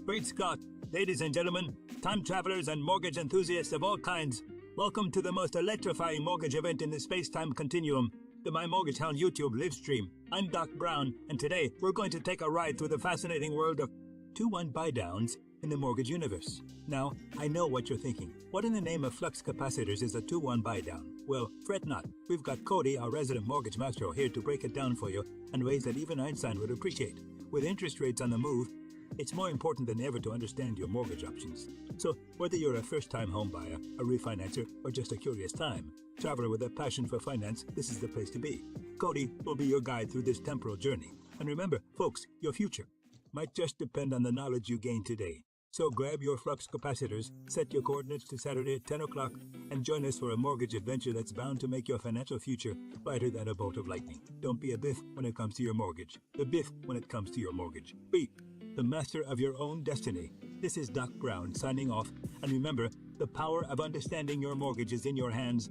Great Scott! Ladies and gentlemen, time travelers and mortgage enthusiasts of all kinds, welcome to the most electrifying mortgage event in the space-time continuum, the My Mortgage Hound YouTube live stream. I'm Doc Brown, and today we're going to take a ride through the fascinating world of 2-1 buydowns in the mortgage universe. Now, I know what you're thinking. What in the name of flux capacitors is a 2-1 buydown? Well, fret not. We've got Cody, our resident mortgage maestro, here to break it down for you in ways that even Einstein would appreciate. With interest rates on the move, it's more important than ever to understand your mortgage options. So, whether you're a first-time home buyer, a refinancer, or just a curious time traveler with a passion for finance, this is the place to be. Cody will be your guide through this temporal journey. And remember, folks, your future might just depend on the knowledge you gain today. So grab your flux capacitors, set your coordinates to Saturday at 10 o'clock, and join us for a mortgage adventure that's bound to make your financial future brighter than a bolt of lightning. Don't be a biff when it comes to your mortgage. The biff when it comes to your mortgage. Be the master of your own destiny. This is Doc Brown signing off, and remember, the power of understanding your mortgage is in your hands.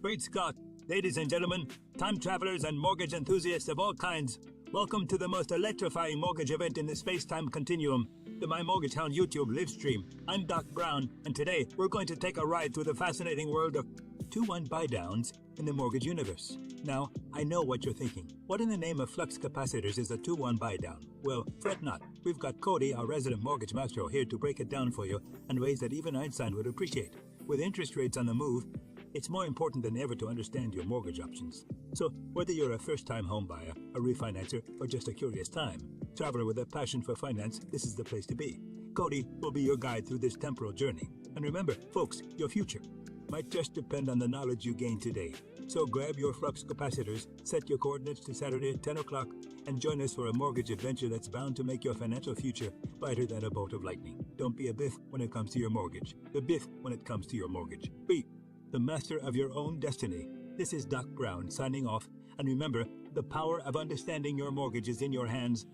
Great Scott! Ladies and gentlemen, time travelers and mortgage enthusiasts of all kinds, welcome to the most electrifying mortgage event in the space-time continuum, the My Mortgage Hound YouTube live stream. I'm Doc Brown, and today we're going to take a ride through the fascinating world of 2-1 buydowns in the mortgage universe. Now, I know what you're thinking. What in the name of flux capacitors is a 2-1 buydown? Well, fret not. We've got Cody, our resident mortgage maestro, here to break it down for you in ways that even Einstein would appreciate. With interest rates on the move, it's more important than ever to understand your mortgage options. So, whether you're a first-time home buyer, a refinancer, or just a curious time traveler with a passion for finance, this is the place to be. Cody will be your guide through this temporal journey. And remember, folks, your future might just depend on the knowledge you gain today. So grab your flux capacitors, set your coordinates to Saturday at 10 o'clock, and join us for a mortgage adventure that's bound to make your financial future brighter than a bolt of lightning. Don't be a biff when it comes to your mortgage. The biff when it comes to your mortgage. Be the master of your own destiny. This is Doc Brown signing off, and remember, the power of understanding your mortgage is in your hands.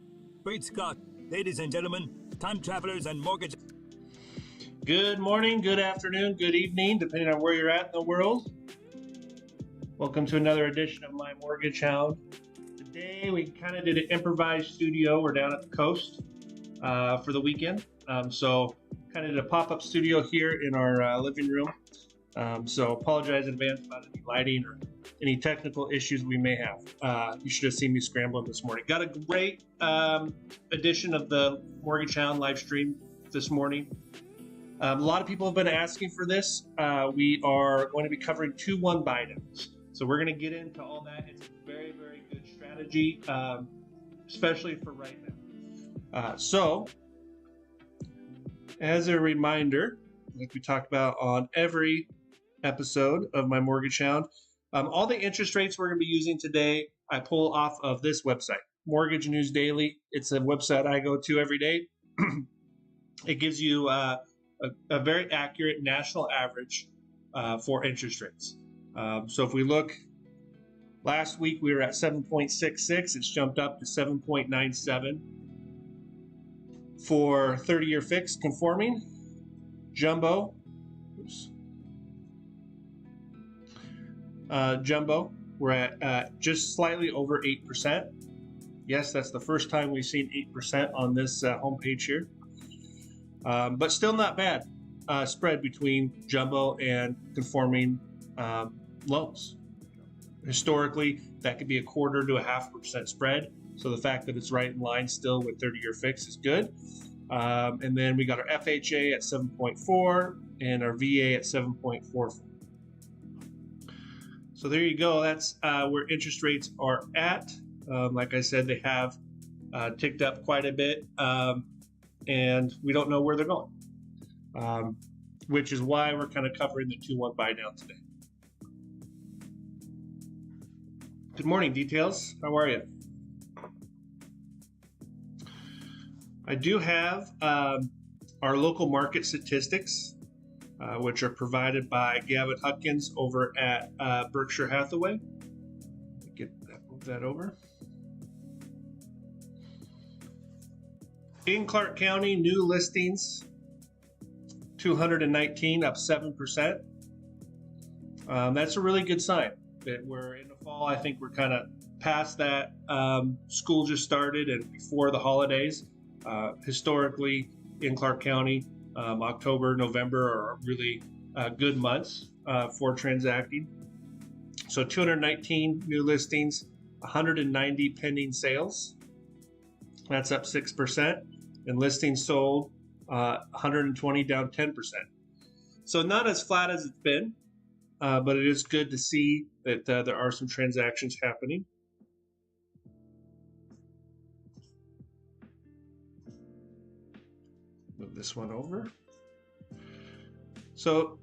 Great Scott! Ladies and gentlemen, time travelers and mortgage... Good morning, good afternoon, good evening, depending on where you're at in the world. Welcome to another edition of My Mortgage Hound. Today we kind of did an improvised studio. We're down at the coast for the weekend. So kind of did a pop-up studio here in our living room. So apologize in advance about any lighting or any technical issues we may have. You should have seen me scrambling this morning. Got a great edition of the Mortgage Hound live stream this morning. A lot of people have been asking for this. We are going to be covering 2-1 buydowns. So we're going to get into all that. It's a very, very good strategy, especially for right now. So as a reminder, like we talked about on every episode of My Mortgage Hound, all the interest rates we're going to be using today, I pull off of this website, Mortgage News Daily. It's a website I go to every day. It gives you a very accurate national average for interest rates. So if we look, last week we were at 7.66. It's jumped up to 7.97 for 30-year fixed conforming. Jumbo, Jumbo, we're at just slightly over 8%. Yes, that's the first time we've seen 8% on this homepage here. But still not bad spread between jumbo and conforming loans. Historically, that could be 1/4 to 0.5% spread. So the fact that it's right in line still with 30-year fix is good. And then we got our FHA at 7.4 and our VA at 7.44. So there you go. That's where interest rates are at. Like I said, they have ticked up quite a bit, and we don't know where they're going, which is why we're kind of covering the 2-1 buydown today. Good morning, Details. How are you? I do have our local market statistics, which are provided by Gavin Hutkins over at Berkshire Hathaway. Move that over. In Clark County, new listings, 219, up 7%. That's a really good sign that we're in the fall. I think we're kind of past that. School just started and before the holidays. Historically, in Clark County. October, November are really good months for transacting. So 219 new listings, 190 pending sales. That's up 6%. And listings sold, 120 down 10%. So not as flat as it's been, but it is good to see that there are some transactions happening. Move this one over. So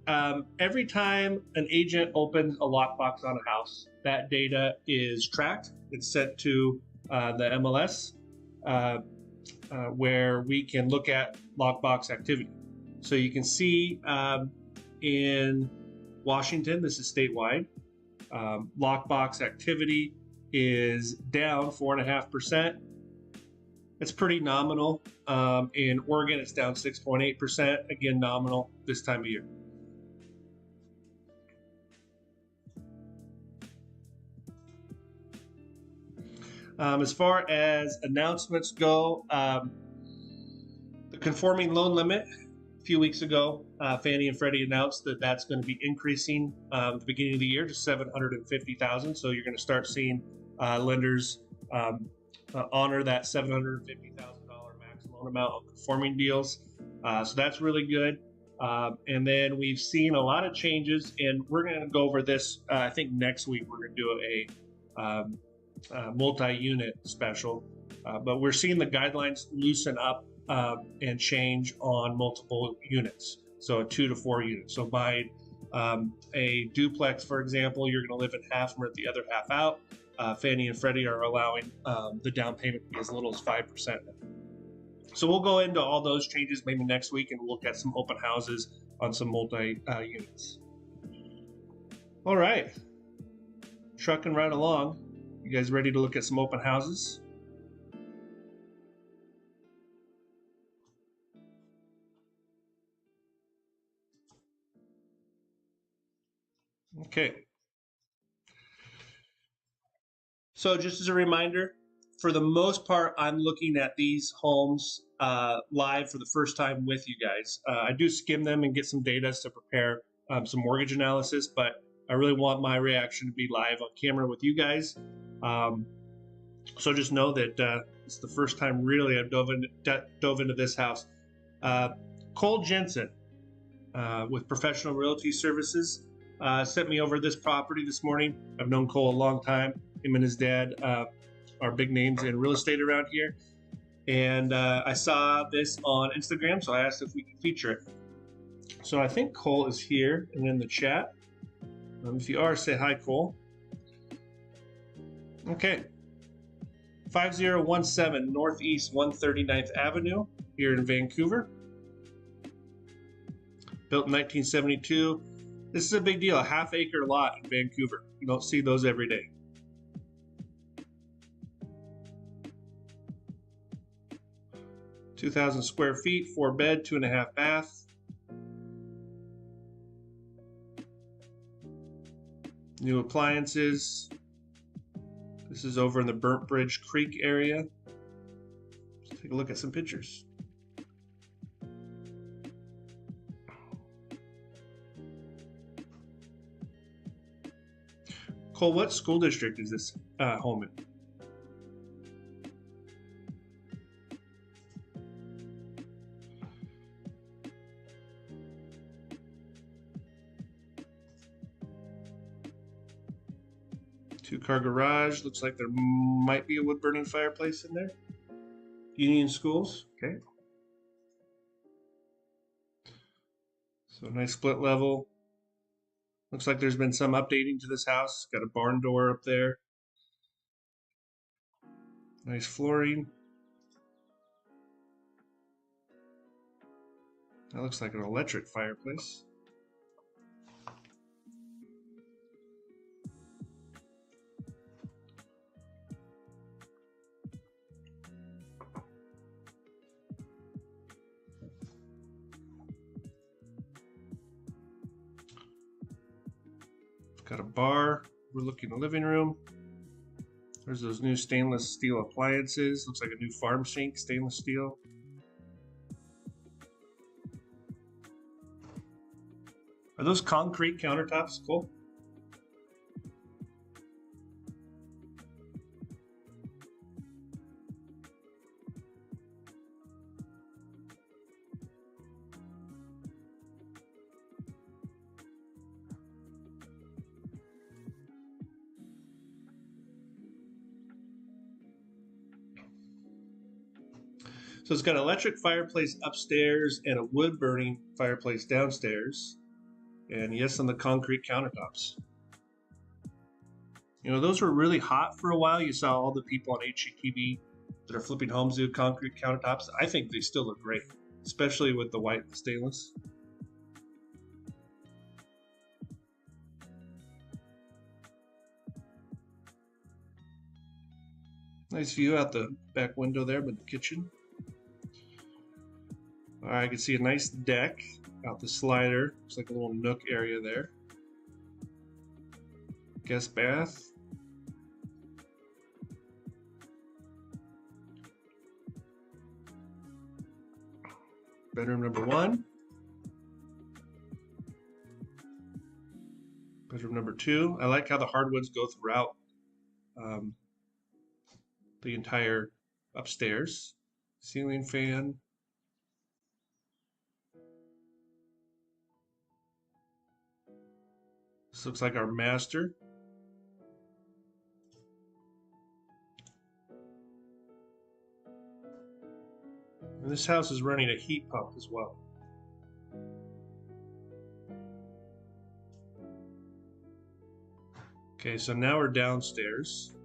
every time an agent opens a lockbox on a house, that data is tracked. It's sent to the MLS where we can look at lockbox activity. So you can see in Washington, this is statewide, lockbox activity is down 4.5%. It's pretty nominal. In Oregon, it's down 6.8%. Again, nominal this time of year. As far as announcements go, the conforming loan limit a few weeks ago, Fannie and Freddie announced that that's going to be increasing at the beginning of the year to $750,000. So you're going to start seeing lenders honor that $750,000 max loan amount on conforming deals. So that's really good. And then we've seen a lot of changes, and we're going to go over this. I think next week we're going to do a multi-unit special. But we're seeing the guidelines loosen up and change on multiple units. So a 2 to 4 units. So buying a duplex, for example, you're going to live in half and rent the other half out. Fannie and Freddie are allowing the down payment to be as little as 5%. So we'll go into all those changes maybe next week and look at some open houses on some multi-units. All right, trucking right along. You guys ready to look at some open houses? Okay. So just as a reminder, for the most part, I'm looking at these homes live for the first time with you guys. I do skim them and get some data to prepare some mortgage analysis, but I really want my reaction to be live on camera with you guys. So just know that it's the first time really I've dove into this house. Cole Jensen with Professional Realty Services sent me over this property this morning. I've known Cole a long time. Him and his dad are big names in real estate around here. And I saw this on Instagram, so I asked if we could feature it. So I think Cole is here and in the chat. If you are, say hi, Cole. Okay. 5017 Northeast 139th Avenue here in Vancouver. Built in 1972. This is a big deal, a half-acre lot in Vancouver. You don't see those every day. (2,000 square feet, 4 bed, 2.5 bath. New appliances. This is over in the Burnt Bridge Creek area. Let's take a look at some pictures. Cole, what school district is this home in? Two-car garage. Looks like there might be a wood-burning fireplace in there. Union Schools. Okay. So nice split level. Looks like there's been some updating to this house. Got a barn door up there. Nice flooring. That looks like an electric fireplace. Got a bar, overlooking the living room. There's those new stainless steel appliances. Looks like a new farm sink, stainless steel. Are those concrete countertops, Cole? So it's got an electric fireplace upstairs and a wood-burning fireplace downstairs. And yes, on the concrete countertops. You know, those were really hot for a while. You saw all the people on HGTV that are flipping homes do concrete countertops. I think they still look great, especially with the white stainless. Nice view out the back window there with the kitchen. All right, I can see a nice deck out the slider. Looks like a little nook area there. Guest bath. Bedroom number 1. Bedroom number 2. I like how the hardwoods go throughout the entire upstairs. Ceiling fan. This looks like our master. And this house is running a heat pump as well. Okay, so now we're downstairs.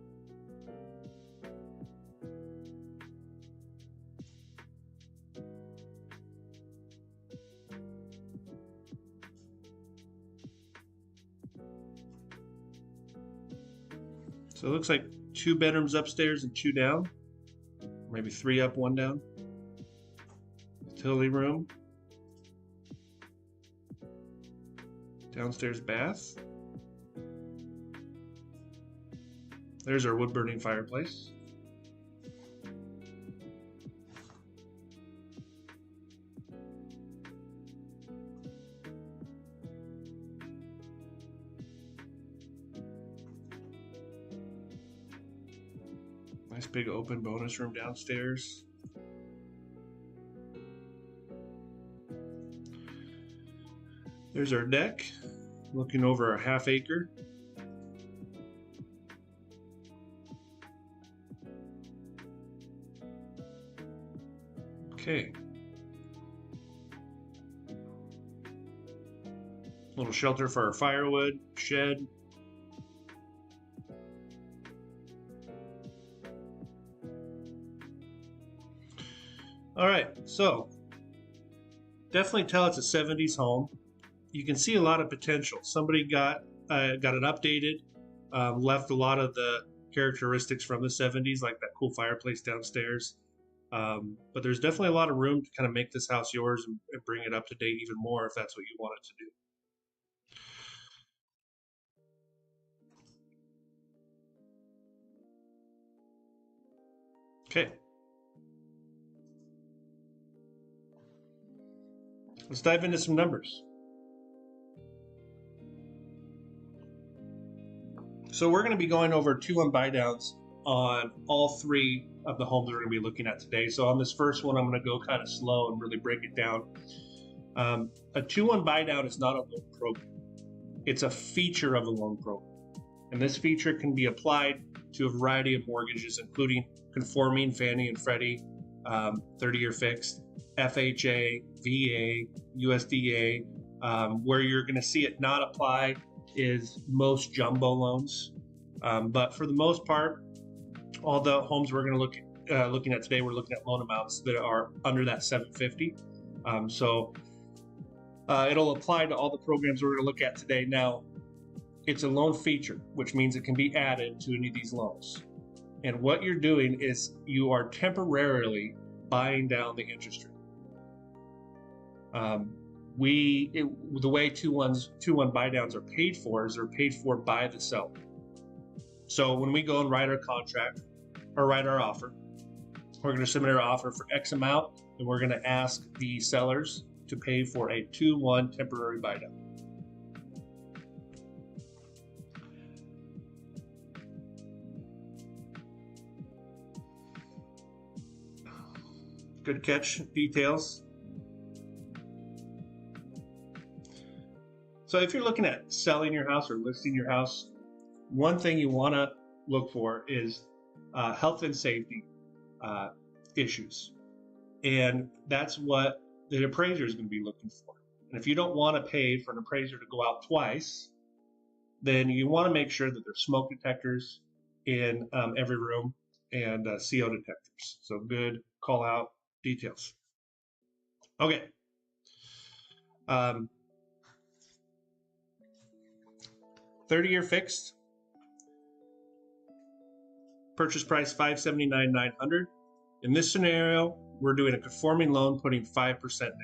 So it looks like 2 bedrooms upstairs and 2 down. Maybe 3 up, 1 down. Utility room. Downstairs bath. There's our wood-burning fireplace. Nice big open bonus room downstairs. There's our deck, looking over a ½ acre. Okay. Little shelter for our firewood, shed. All right, so definitely tell it's a 70s home. You can see a lot of potential. Somebody got it updated, left a lot of the characteristics from the 70s, like that cool fireplace downstairs. But there's definitely a lot of room to kind of make this house yours and bring it up to date even more if that's what you want it to do. Okay. Let's dive into some numbers. So we're going to be going over 2-1 buydowns on all 3 of the homes we're going to be looking at today. So on this first one, I'm going to go kind of slow and really break it down. A 2-1 buydown is not a loan program. It's a feature of a loan program. And this feature can be applied to a variety of mortgages, including conforming Fannie and Freddie, 30-year fixed, FHA, VA, USDA. Where you're going to see it not apply is most jumbo loans. But for the most part, all the homes we're going to looking at today, we're looking at loan amounts that are under that 750. It'll apply to all the programs we're going to look at today. Now, it's a loan feature, which means it can be added to any of these loans. And what you're doing is you are temporarily buying down the interest rate. The way 2-1 buydowns are paid for is they're paid for by the seller. So when we go and write our contract or write our offer, we're going to submit our offer for X amount, and we're going to ask the sellers to pay for a 2-1 temporary buydown. Good catch, details. So if you're looking at selling your house or listing your house, one thing you want to look for is health and safety issues. And that's what the appraiser is going to be looking for. And if you don't want to pay for an appraiser to go out twice, then you want to make sure that there's smoke detectors in every room and CO detectors. So good call out details. Okay. 30-year fixed. Purchase price $579,900. In this scenario, we're doing a conforming loan, putting 5% down.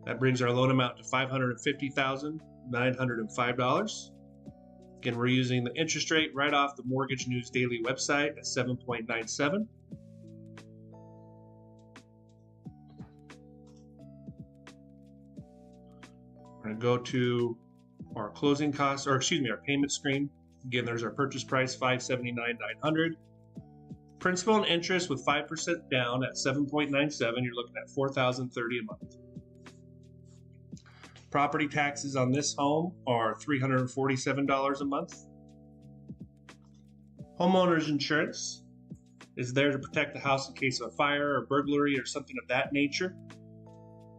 That brings our loan amount to $550,905. Again, we're using the interest rate right off the Mortgage News Daily website at 7.97. We're going to go to our closing costs, or excuse me, our payment screen. Again, there's our purchase price, $579,900. Principal and interest with 5% down at 7.97, you're looking at $4,030 a month. Property taxes on this home are $347 a month. Homeowner's insurance is there to protect the house in case of a fire or burglary or something of that nature.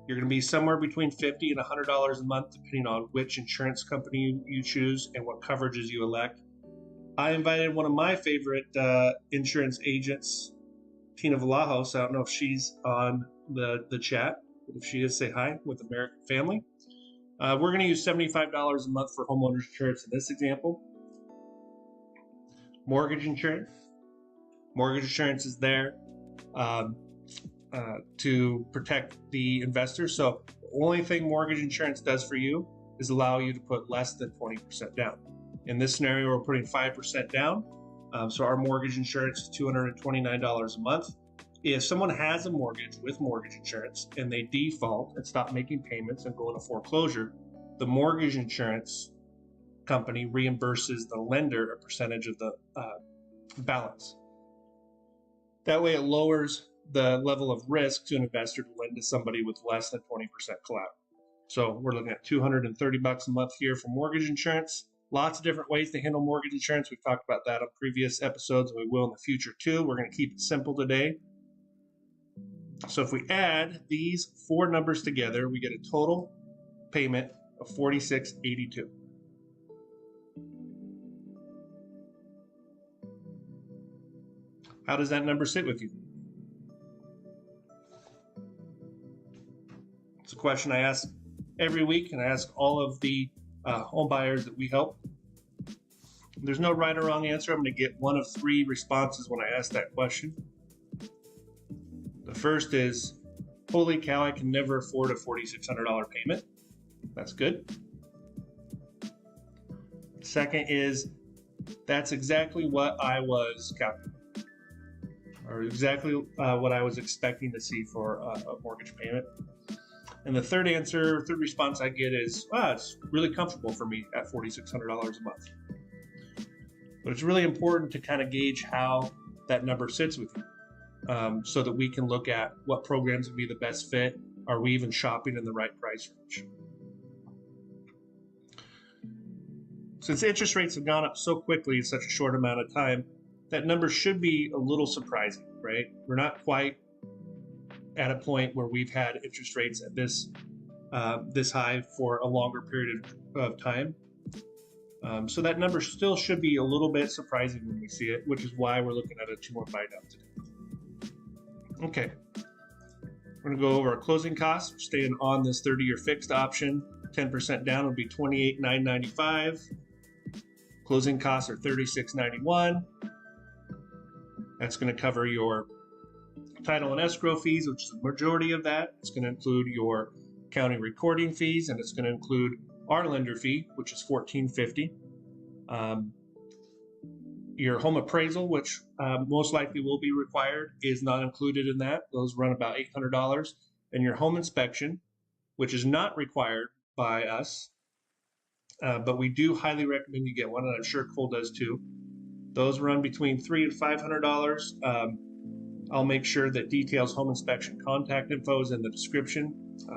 You're going to be somewhere between $50 and $100 a month, depending on which insurance company you choose and what coverages you elect. I invited one of my favorite insurance agents, Tina Vallajos. I don't know if she's on the chat, but if she is, say hi with American Family. We're going to use $75 a month for homeowners insurance in this example. Mortgage insurance. Mortgage insurance is there to protect the investor. So the only thing mortgage insurance does for you is allow you to put less than 20% down. In this scenario, we're putting 5% down. So our mortgage insurance is $229 a month. If someone has a mortgage with mortgage insurance and they default and stop making payments and go into foreclosure, the mortgage insurance company reimburses the lender a percentage of the balance. That way it lowers the level of risk to an investor to lend to somebody with less than 20% collateral. So we're looking at $230 a month here for mortgage insurance. Lots of different ways to handle mortgage insurance. We've talked about that on previous episodes, and we will in the future too. We're going to keep it simple today. So if we add these four numbers together, we get a total payment of $46.82. How does that number sit with you? It's a question I ask every week, and I ask all of the home buyers that we help. There's no right or wrong answer. I'm going to get one of three responses when I ask that question. The first is, holy cow, I can never afford a $4,600 payment. That's good. Second is, that's exactly what I was calculating, or exactly what I was expecting to see for a mortgage payment. And the third response I get is, wow, it's really comfortable for me at $4,600 a month. But it's really important to kind of gauge how that number sits with you, so that we can look at what programs would be the best fit. Are we even shopping in the right price range? Since interest rates have gone up so quickly in such a short amount of time, that number should be a little surprising, right? We're not quite at a point where we've had interest rates at this high for a longer period of time. So that number still should be a little bit surprising when we see it, which is why we're looking at a 2-1 buydown today. Okay, we're going to go over our closing costs. We're staying on this 30-year fixed option. 10% down would be $28,995. Closing costs are $36.91. That's going to cover your title and escrow fees, which is the majority of that. It's going to include your county recording fees, and it's going to include our lender fee, which is $14.50. Your home appraisal, which most likely will be required, is not included in that. Those run about $800. And your home inspection, which is not required by us, but we do highly recommend you get one, and I'm sure Cole does too. Those run between $300 and $500. I'll make sure that details home inspection contact info is in the description.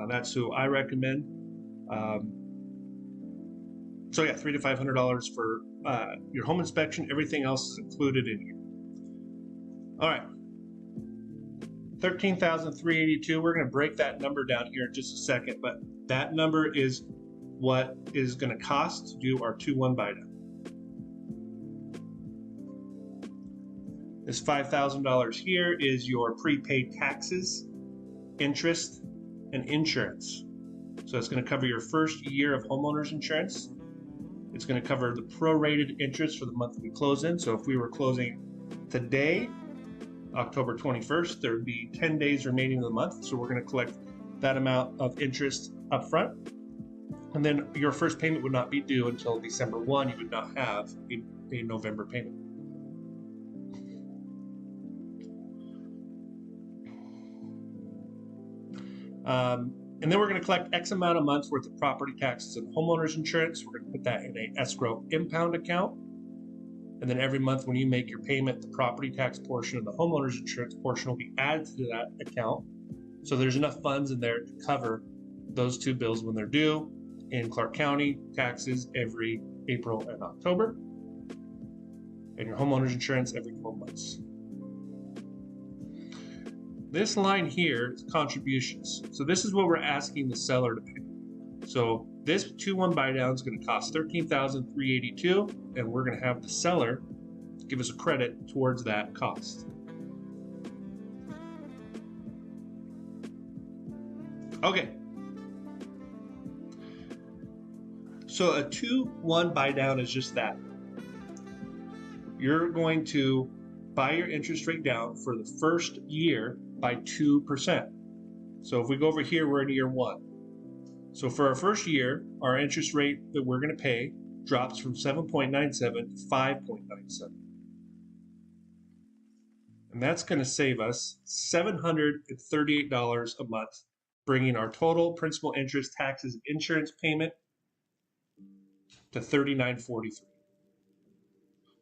That's who I recommend. So yeah, $300 to $500 for your home inspection. Everything else is included in here. All right, $13,382. We're going to break that number down here in just a second, but that number is what is going to cost to do our 2-1 buydown. This $5,000 here is your prepaid taxes, interest, and insurance. So it's going to cover your first year of homeowners insurance. It's going to cover the prorated interest for the month we close in. So if we were closing today, October 21st, there would be 10 days remaining in the month. So we're going to collect that amount of interest up front. And then your first payment would not be due until December 1. You would not have a November payment. And then we're going to collect X amount of months worth of property taxes and homeowners insurance. We're going to put that in an escrow impound account. And then every month when you make your payment, the property tax portion and the homeowners insurance portion will be added to that account. So there's enough funds in there to cover those two bills when they're due. In Clark County, taxes every April and October. And your homeowners insurance every 12 months. This line here is contributions. So this is what we're asking the seller to pay. So this 2-1 buy down is going to cost $13,382, and we're going to have the seller give us a credit towards that cost. Okay. So a 2-1 buy down is just that. You're going to buy your interest rate down for the first year by 2%. So if we go over here, we're in year 1. So for our first year, our interest rate that we're going to pay drops from 7.97 to 5.97. And that's going to save us $738 a month, bringing our total principal, interest, taxes, and insurance payment to $39.43.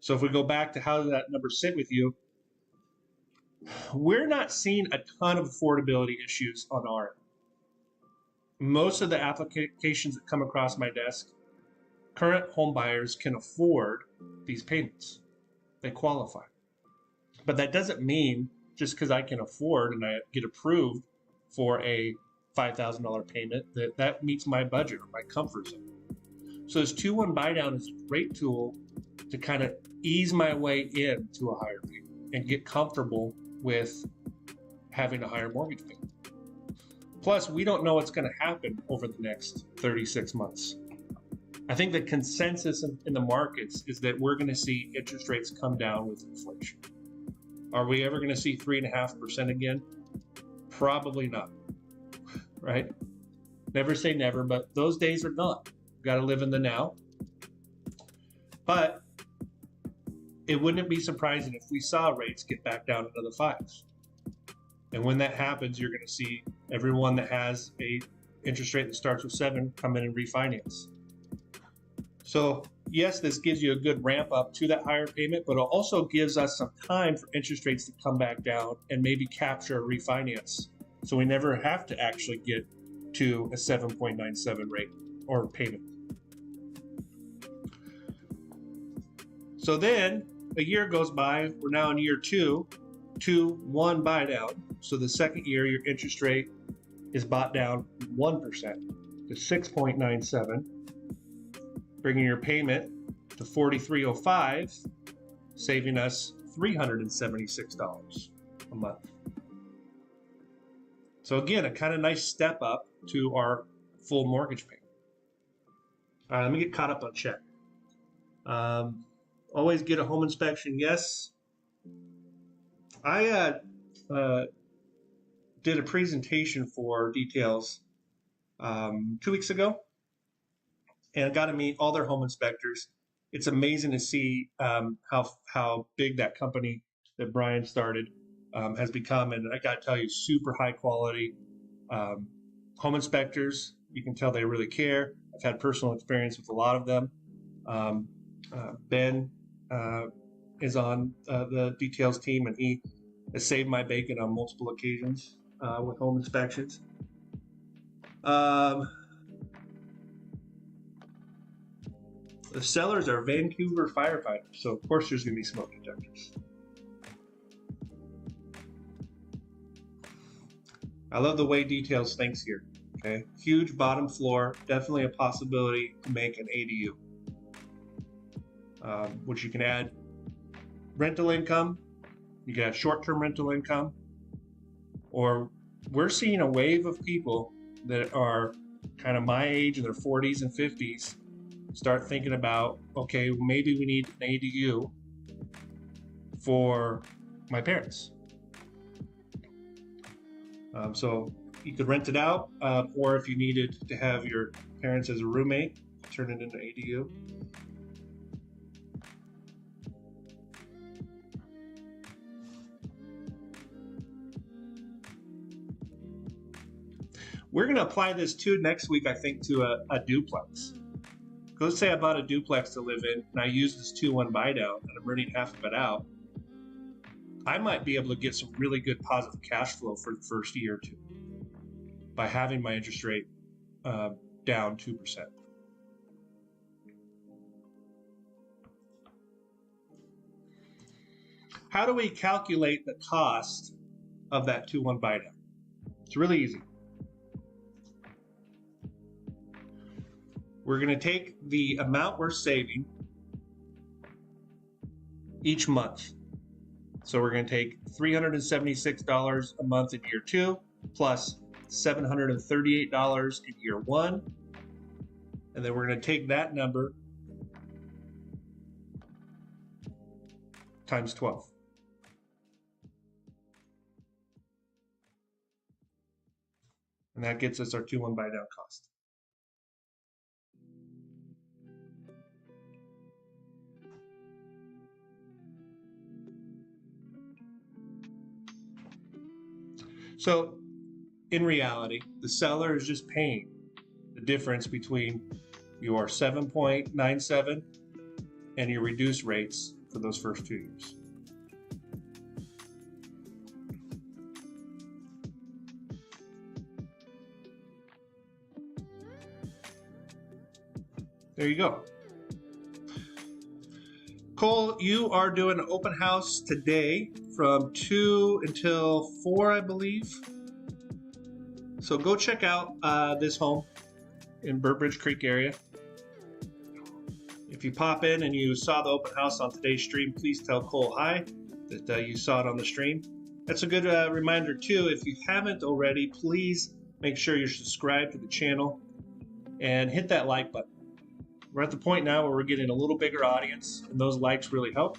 So if we go back to how did that number sit with you, we're not seeing a ton of affordability issues on our end. Most of the applications that come across my desk, current home buyers can afford these payments. They qualify. But that doesn't mean just because I can afford and I get approved for a $5,000 payment that meets my budget or my comfort zone. So this 2-1 buy down is a great tool to kind of ease my way into a higher payment and get comfortable with having a higher mortgage payment. Plus, we don't know what's going to happen over the next 36 months. I think the consensus in the markets is that we're going to see interest rates come down with inflation. Are we ever going to see 3.5% again? Probably not, right? Never say never, but those days are gone. We've got to live in the now. But it wouldn't be surprising if we saw rates get back down into the 5s. And when that happens, you're going to see everyone that has a interest rate that starts with 7 come in and refinance. So yes, this gives you a good ramp up to that higher payment, but it also gives us some time for interest rates to come back down and maybe capture a refinance. So we never have to actually get to a 7.97 rate or payment. So then a year goes by, we're now in year 2, 2-1 buy down. So the second year, your interest rate is bought down 1% to 6.97, bringing your payment to $43.05, saving us $376 a month. So again, a kind of nice step up to our full mortgage payment. All right, let me get caught up on check. Always get a home inspection, yes. I did a presentation for details 2 weeks ago and got to meet all their home inspectors. It's amazing to see how big that company that Brian started has become. And I got to tell you, super high quality home inspectors. You can tell they really care. I've had personal experience with a lot of them. Ben is on the details team, and he has saved my bacon on multiple occasions with home inspections. The sellers are Vancouver firefighters, so of course there's going to be smoke detectors. I love the way Details thinks here. Okay, huge bottom floor, definitely a possibility to make an ADU, which you can add rental income. You can have short-term rental income, or we're seeing a wave of people that are kind of my age in their 40s and 50s start thinking about, okay, maybe we need an ADU for my parents. So you could rent it out, or if you needed to have your parents as a roommate, turn it into ADU. We're going to apply this too next week, I think, to a duplex. Let's say I bought a duplex to live in, and I use this 2-1 Buydown, and I'm renting half of it out. I might be able to get some really good positive cash flow for the first year or two by having my interest rate down 2%. How do we calculate the cost of that 2-1 Buydown? It's really easy. We're going to take the amount we're saving each month. So we're going to take $376 a month in year 2, plus $738 in year 1. And then we're going to take that number times 12. And that gets us our 2-1 Buydown cost. So in reality, the seller is just paying the difference between your 7.97 and your reduced rates for those first 2 years. There you go. Cole, you are doing an open house today from 2 until 4, I believe. So go check out this home in Burbridge Creek area. If you pop in and you saw the open house on today's stream, please tell Cole hi that you saw it on the stream. That's a good reminder too. If you haven't already, please make sure you're subscribed to the channel and hit that like button. We're at the point now where we're getting a little bigger audience, and those likes really help.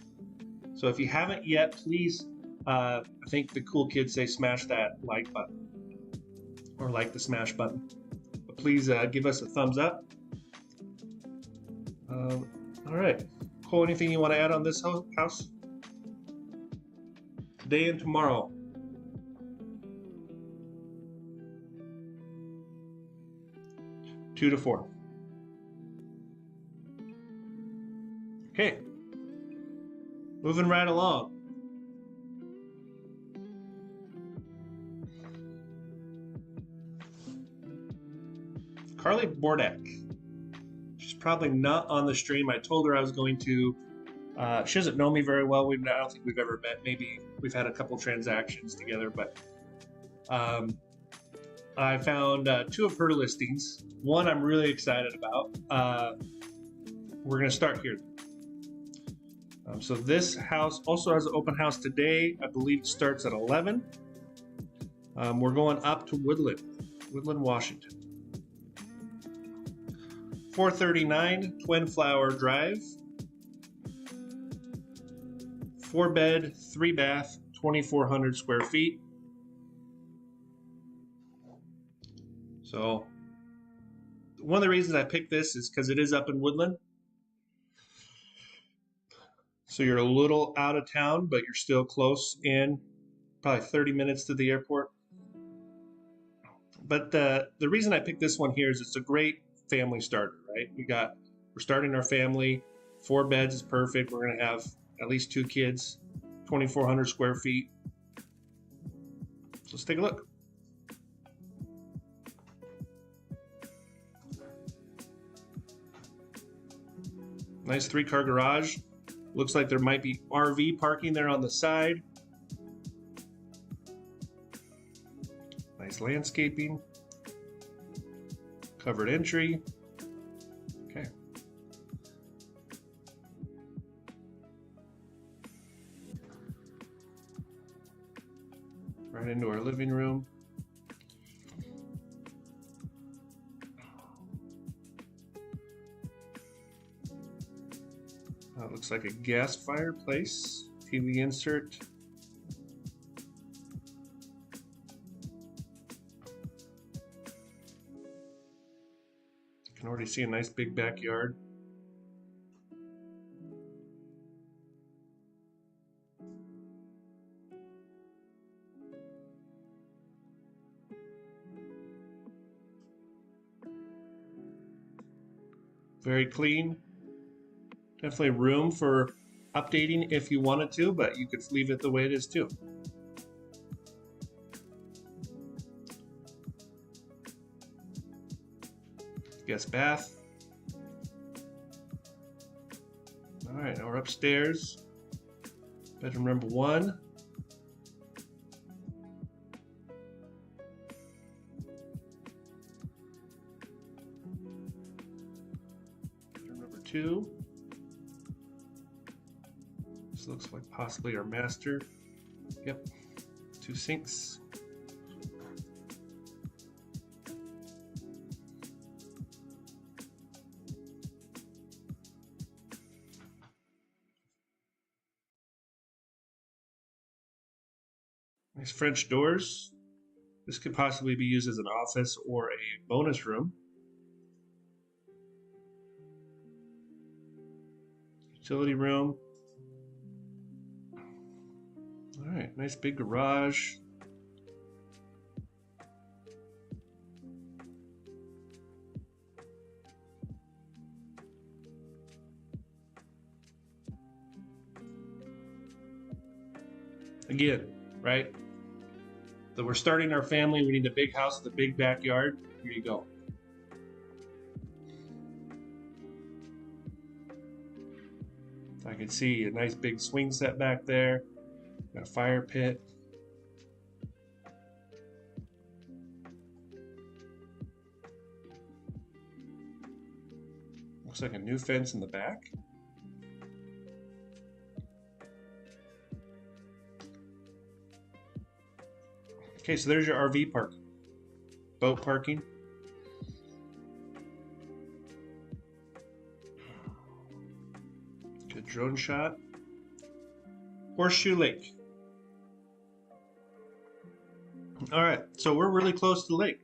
So if you haven't yet, please, I think the cool kids say smash that like button, or like the smash button. But please give us a thumbs up. All right. Cole, anything you want to add on this house? Today and tomorrow. Two to 4. Okay, moving right along. Carly Bordak. She's probably not on the stream. I told her I was going to. She doesn't know me very well. I don't think we've ever met. Maybe we've had a couple transactions together, but I found 2 of her listings. One I'm really excited about. We're going to start here. So this house also has an open house today. I believe it starts at 11. We're going up to Woodland, Washington. 439 Twin Flower Drive. 4-bed, 3-bath, 2,400 square feet. So one of the reasons I picked this is because it is up in Woodland. So you're a little out of town, but you're still close in, probably 30 minutes to the airport. But the reason I picked this one here is it's a great family starter, right? We're starting our family. 4 beds is perfect. We're going to have at least 2 kids, 2,400 square feet. So let's take a look. Nice 3-car garage. Looks like there might be RV parking there on the side. Nice landscaping. Covered entry. Okay. Right into our living room. It looks like a gas fireplace, TV insert. You can already see a nice big backyard. Very clean. Definitely room for updating if you wanted to, but you could leave it the way it is too. Guest bath. All right, now we're upstairs. Bedroom number 1. Bedroom number 2. This looks like possibly our master. Yep, 2 sinks. Nice French doors. This could possibly be used as an office or a bonus room. Utility room. All right, nice big garage. Again, right? So we're starting our family. We need a big house with a big backyard. Here you go. So I can see a nice big swing set back there. Got a fire pit. Looks like a new fence in the back. Okay, so there's your RV park. Boat parking. Good drone shot. Horseshoe Lake. All right, so we're really close to the lake.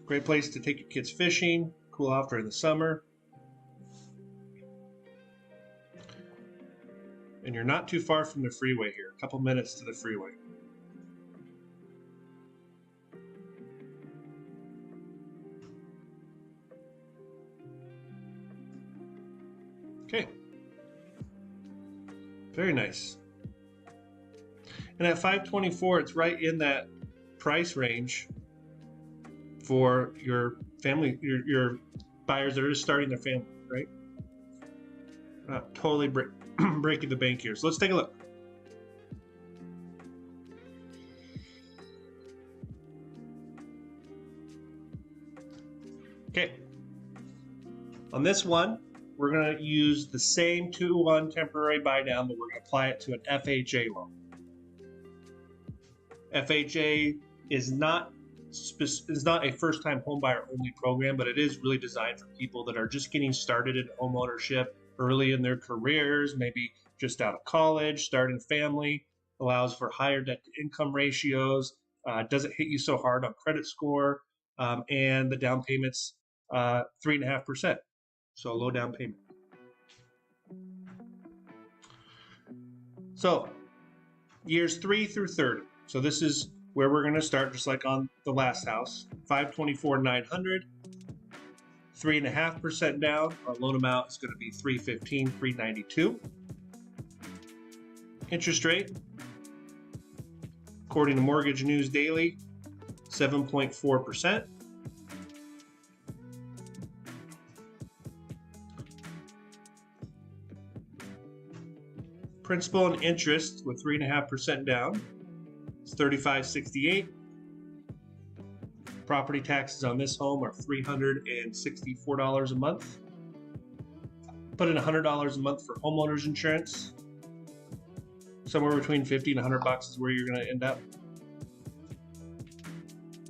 Great place to take your kids fishing, cool off during the summer. And you're not too far from the freeway here, a couple minutes to the freeway. Okay. Very nice. And at $524, it's right in that price range for your family, your buyers that are just starting their family, right? Not totally breaking the bank here. So let's take a look. Okay. On this one, we're going to use the same 2-1 temporary buy down, but we're going to apply it to an FHA loan. FHA is not a first-time homebuyer only program, but it is really designed for people that are just getting started in home ownership early in their careers, maybe just out of college, starting family. Allows for higher debt to income ratios, doesn't hit you so hard on credit score, and the down payment's 3.5%. So a low down payment. So years 3 through 30. So this is where we're going to start, just like on the last house. $524,900, 3.5% down. Our loan amount is going to be $315,000, $392,000. Interest rate According to Mortgage News Daily, 7.4%. Principal and interest with 3.5% down is $35.68. Property taxes on this home are $364 a month. Put in $100 a month for homeowners insurance. Somewhere between $50 and $100 is where you're going to end up.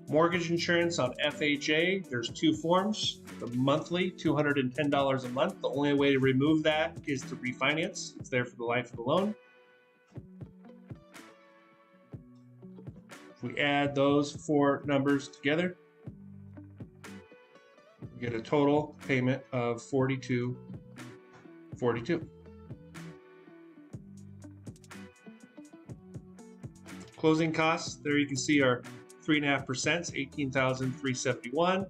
Mortgage insurance on FHA, there's two forms. The monthly, $210 a month. The only way to remove that is to refinance. It's there for the life of the loan. If we add those four numbers together, we get a total payment of $42.42. Closing costs, there you can see our 3.5%, $18,371.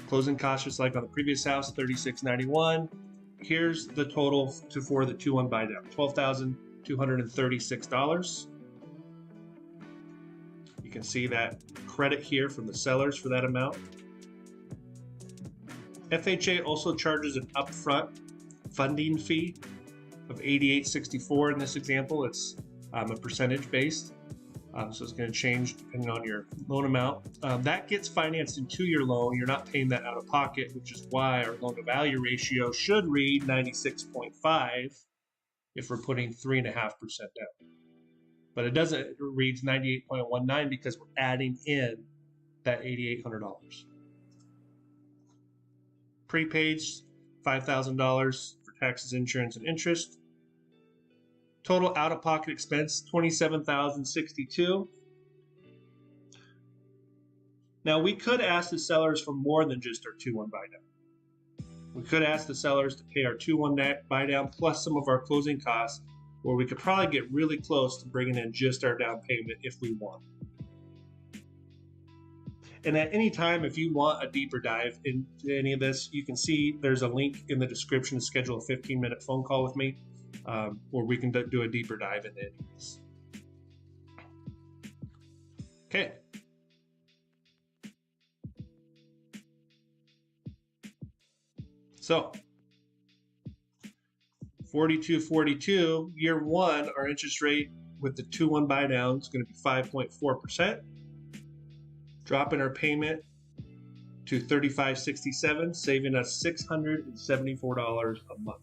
Closing costs, just like on the previous house, $36.91. Here's the total for the 2-1 buy down, $12,236. You can see that credit here from the sellers for that amount. FHA also charges an upfront funding fee of $88.64 in this example. It's a percentage based, so it's going to change depending on your loan amount. That gets financed into your loan. You're not paying that out of pocket, which is why our loan to value ratio should read 96.5 if we're putting 3.5% down. But it doesn't. It reads 98.19 because we're adding in that $8,800. Prepaids, $5,000 for taxes, insurance, and interest. Total out-of-pocket expense, $27,062. Now, we could ask the sellers for more than just our 2-1 buy down. We could ask the sellers to pay our 2-1 buy down plus some of our closing costs, or we could probably get really close to bringing in just our down payment if we want. And at any time, if you want a deeper dive into any of this, you can see there's a link in the description to schedule a 15-minute phone call with me, where we can do a deeper dive into any of this. Okay. So, 42.42, year one, our interest rate with the 2-1 buy down is going to be 5.4%. Dropping our payment to $35.67, saving us $674 a month.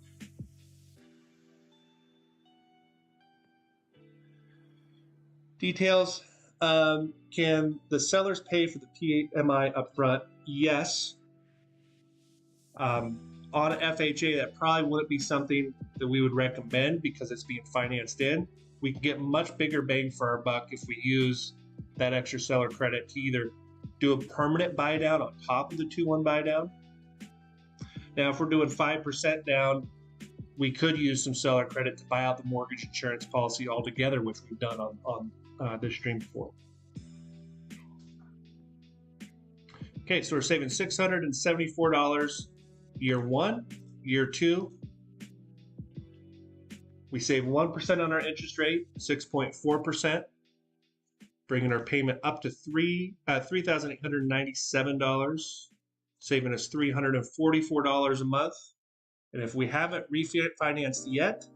Details, can the sellers pay for the PMI upfront? Yes. On FHA, that probably wouldn't be something that we would recommend because it's being financed in. We can get much bigger bang for our buck if we use that extra seller credit to either do a permanent buy down on top of the 2-1 buy down. Now, if we're doing 5% down, we could use some seller credit to buy out the mortgage insurance policy altogether, which we've done on this stream before. Okay, so we're saving $674 year one. Year two, we save 1% on our interest rate, 6.4%, bringing our payment up to $3,897, saving us $344 a month. And if we haven't refinanced yet,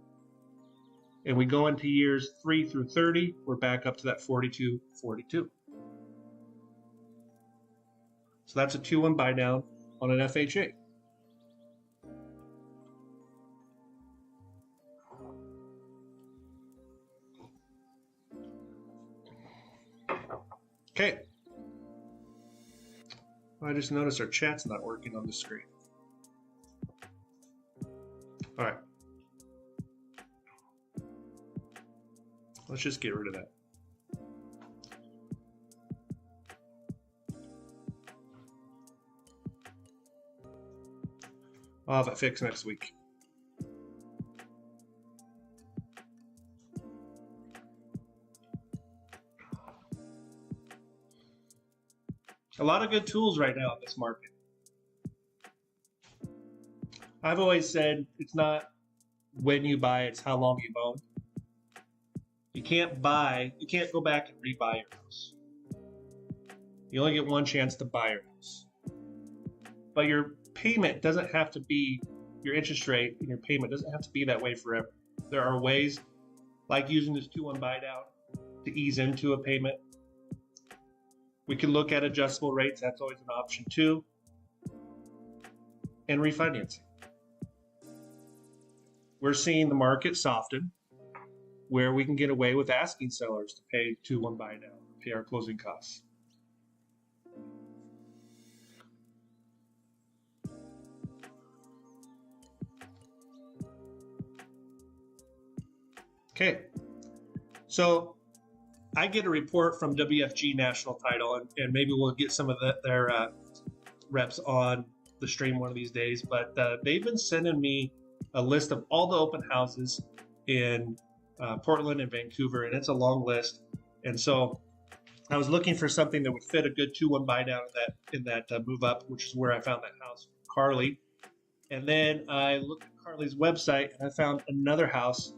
and we go into years 3 through 30, we're back up to that $42.42. So that's a 2-1 buy down on an FHA. Okay. I just noticed our chat's not working on the screen. All right. Let's just get rid of that. I'll have it fixed next week. A lot of good tools right now in this market. I've always said it's not when you buy, it's how long you've owned. You can't go back and rebuy your house. You only get one chance to buy your house. But your payment doesn't have to be, your interest rate and your payment doesn't have to be that way forever. There are ways, like using this 2-1 Buydown, to ease into a payment. We can look at adjustable rates. That's always an option too. And refinancing. We're seeing the market soften where we can get away with asking sellers to pay 2-1 Buydown, pay our closing costs. Okay, so I get a report from WFG National Title, and maybe we'll get some of their reps on the stream one of these days, but they've been sending me a list of all the open houses in Portland and Vancouver, and it's a long list. And so I was looking for something that would fit a good 2-1 Buydown in that move up, which is where I found that house from Carly. And then I looked at Carly's website and I found another house.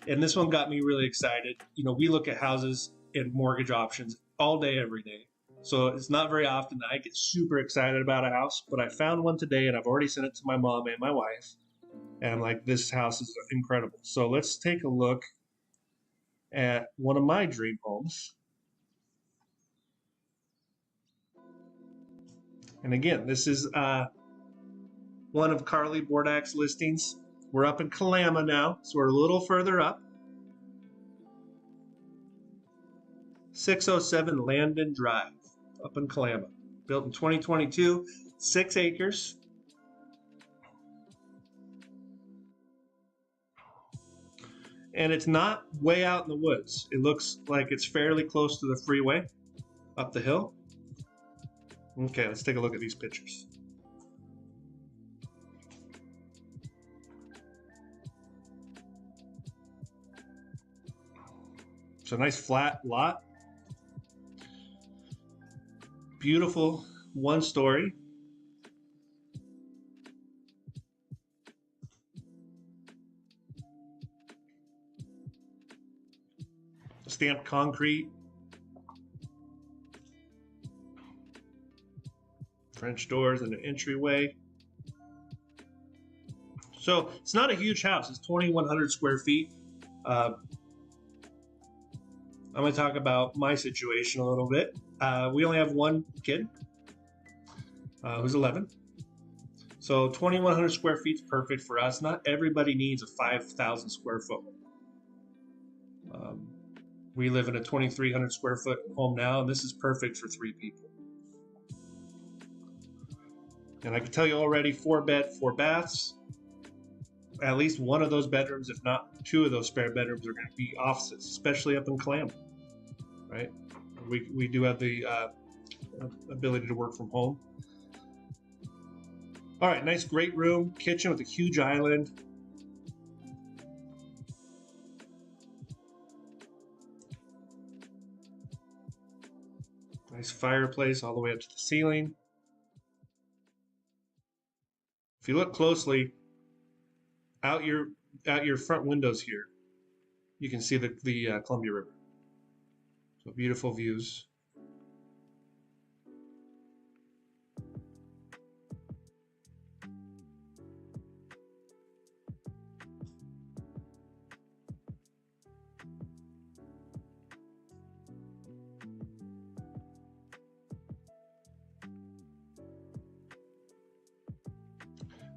And this one got me really excited. You know, we look at houses and mortgage options all day, every day. So it's not very often that I get super excited about a house, but I found one today and I've already sent it to my mom and my wife. And I'm like, this house is incredible. So let's take a look at one of my dream homes. And again, this is one of Carly Bordak's listings. We're up in Kalama now, so we're a little further up. 607 Landon Drive, up in Kalama. Built in 2022, 6 acres. And it's not way out in the woods. It looks like it's fairly close to the freeway, up the hill. Okay, let's take a look at these pictures. It's a nice flat lot. Beautiful 1-story. Stamped concrete. French doors and an entryway. So it's not a huge house. It's 2,100 square feet. I'm going to talk about my situation a little bit. We only have one kid who's 11. So 2,100 square feet is perfect for us. Not everybody needs a 5,000 square foot home. We live in a 2,300 square foot home now, and this is perfect for 3 people. And I can tell you already, 4-bed, 4 baths. At least one of those bedrooms, if not 2 of those spare bedrooms, are going to be offices, especially up in Kalama. Right? We do have the ability to work from home. All right, nice, great room, kitchen with a huge island. Nice fireplace all the way up to the ceiling. If you look closely, out your front windows here, you can see the Columbia River. So beautiful views.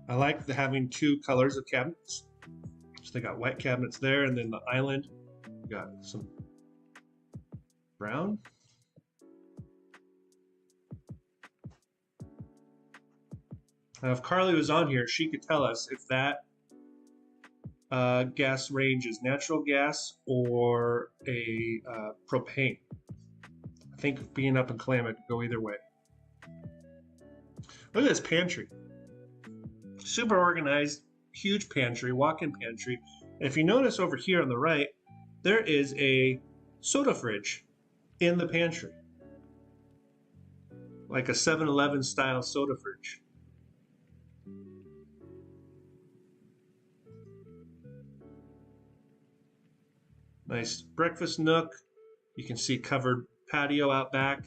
I like having 2 colors of cabinets. So they got white cabinets there, and then the island, you got some brown. Now, if Carly was on here, she could tell us if that gas range is natural gas or a propane. I think being up in Kalama could go either way. Look at this pantry. Super organized, huge pantry, walk-in pantry. And if you notice over here on the right, there is a soda fridge in the pantry. Like a 7-Eleven style soda fridge. Nice breakfast nook. You can see covered patio out back.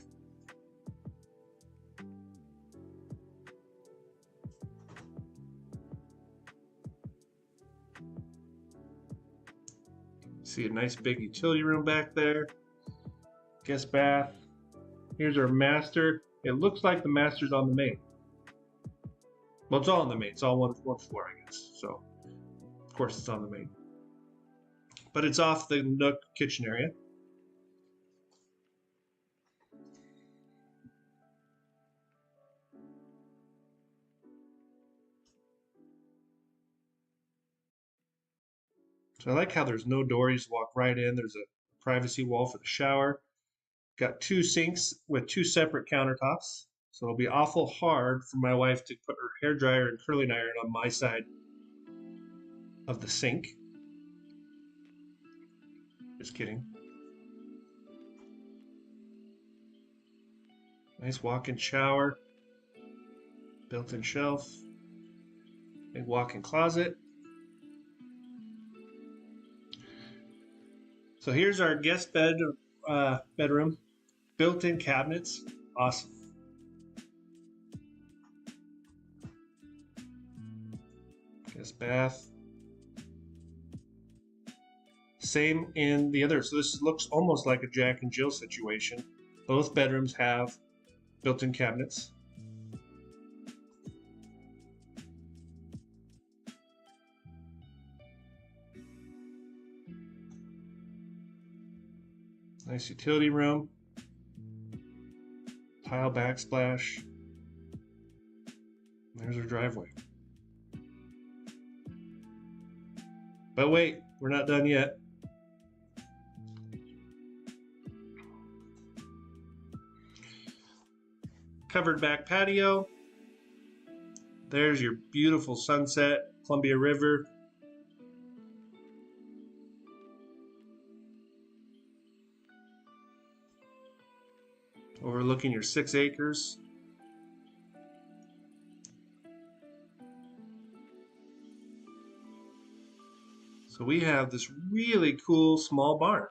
See a nice big utility room back there. Guest bath. Here's our master. It looks like the master's on the main. Well, it's all on the main. It's all one floor, I guess. So, of course, it's on the main. But it's off the nook kitchen area. So I like how there's no door. You just walk right in. There's a privacy wall for the shower. Got 2 sinks with 2 separate countertops. So it'll be awful hard for my wife to put her hair dryer and curling iron on my side of the sink. Just kidding. Nice walk-in shower. Built-in shelf. Big walk-in closet. So here's our guest bedroom. Built-in cabinets. Awesome. Guest bath. Same in the other. So this looks almost like a Jack and Jill situation. Both bedrooms have built-in cabinets. Nice utility room. Tile backsplash. There's our driveway. But wait, we're not done yet. Covered back patio. There's your beautiful sunset, Columbia River. Overlooking your 6 acres. So we have this really cool small barn.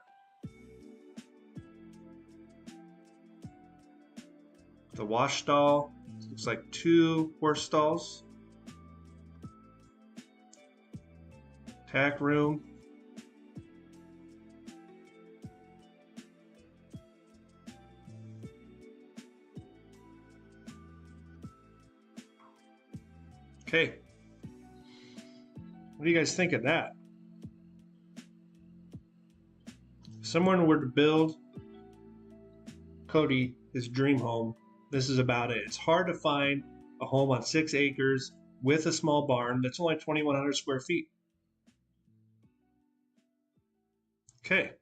The wash stall, looks like 2 horse stalls. Tack room. Okay. What do you guys think of that? If someone were to build Cody his dream home, this is about it. It's hard to find a home on 6 acres with a small barn that's only 2,100 square feet. Okay.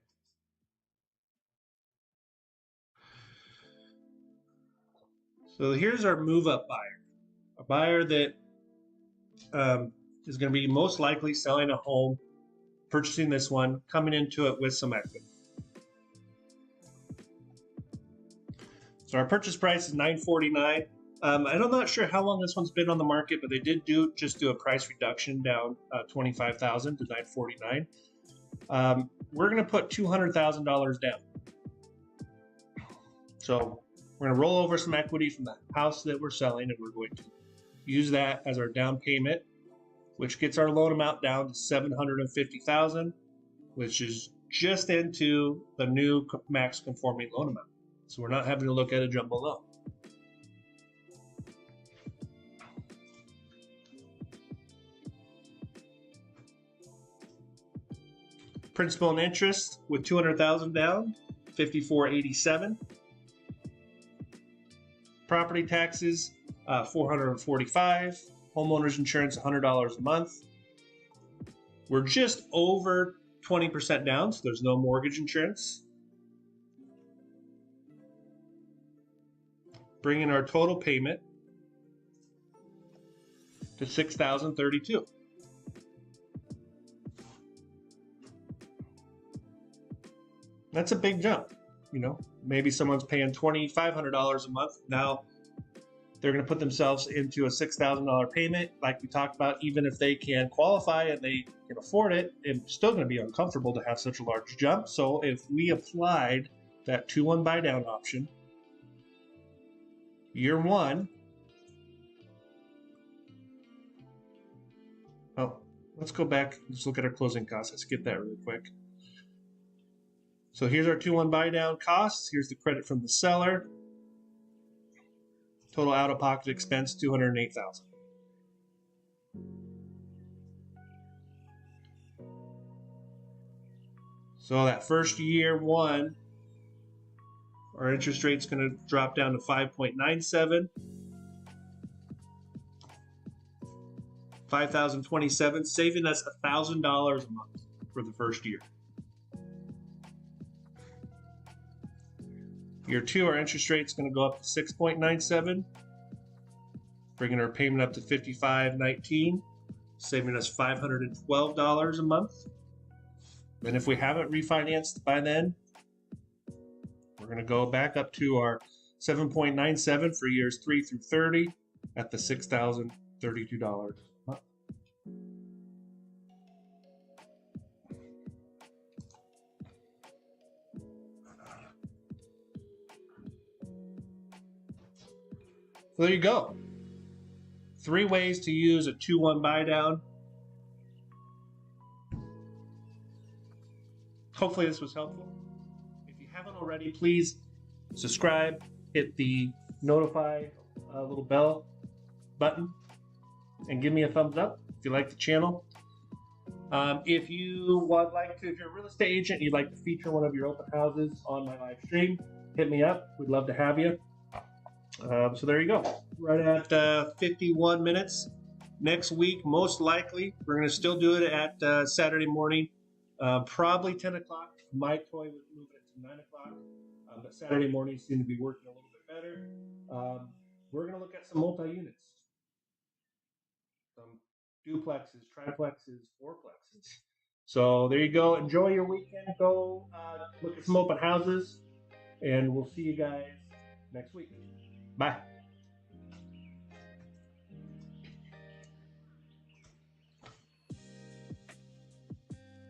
So here's our move-up buyer. A buyer that is going to be most likely selling a home, purchasing this one, coming into it with some equity. So our purchase price is $949. I'm not sure how long this one's been on the market, but they did just do a price reduction down $25,000 to $949. We're going to put $200,000 down. So we're going to roll over some equity from the house that we're selling, and we're going to use that as our down payment, which gets our loan amount down to $750,000, which is just into the new max conforming loan amount. So we're not having to look at a jumbo loan. Principal and interest with $200,000 down, $54.87. Property taxes, $445. Homeowners insurance, $100 a month. We're just over 20% down, so there's no mortgage insurance. Bringing our total payment to $6,032. That's a big jump. You know, maybe someone's paying $2,500 a month. Now They're going to put themselves into a $6,000 payment, like we talked about. Even if they can qualify and they can afford it, it's still going to be uncomfortable to have such a large jump. So if we applied that 2-1 buy down option, year one, let's go back. Let's look at our closing costs. Let's skip that really quick. So here's our 2-1 buy down costs. Here's the credit from the seller. Total out-of-pocket expense, $208,000. So that first year one, our interest rate's going to drop down to 5.97, 5,027, saving us $1,000 a month for the first year. Year two, our interest rate's going to go up to 6.97, bringing our payment up to $55.19, saving us $512 a month. And if we haven't refinanced by then, we're going to go back up to our 7.97 for years 3 through 30 at the $6,032 a month. So there you go. 3 ways to use a 2-1 buy down. Hopefully this was helpful. If you haven't already, please subscribe, hit the notify little bell button, and give me a thumbs up if you like the channel. If you would like to, if you're a real estate agent and you'd like to feature one of your open houses on my live stream, hit me up. We'd love to have you. So there you go. Right at 51 minutes. Next week, most likely, we're going to still do it at Saturday morning, probably 10 o'clock. My toy was moving it to 9 o'clock, but Saturday mornings seem to be working a little bit better. We're going to look at some multi-units, some duplexes, triplexes, fourplexes. So there you go. Enjoy your weekend. Go look at some open houses, and we'll see you guys next week. Bye.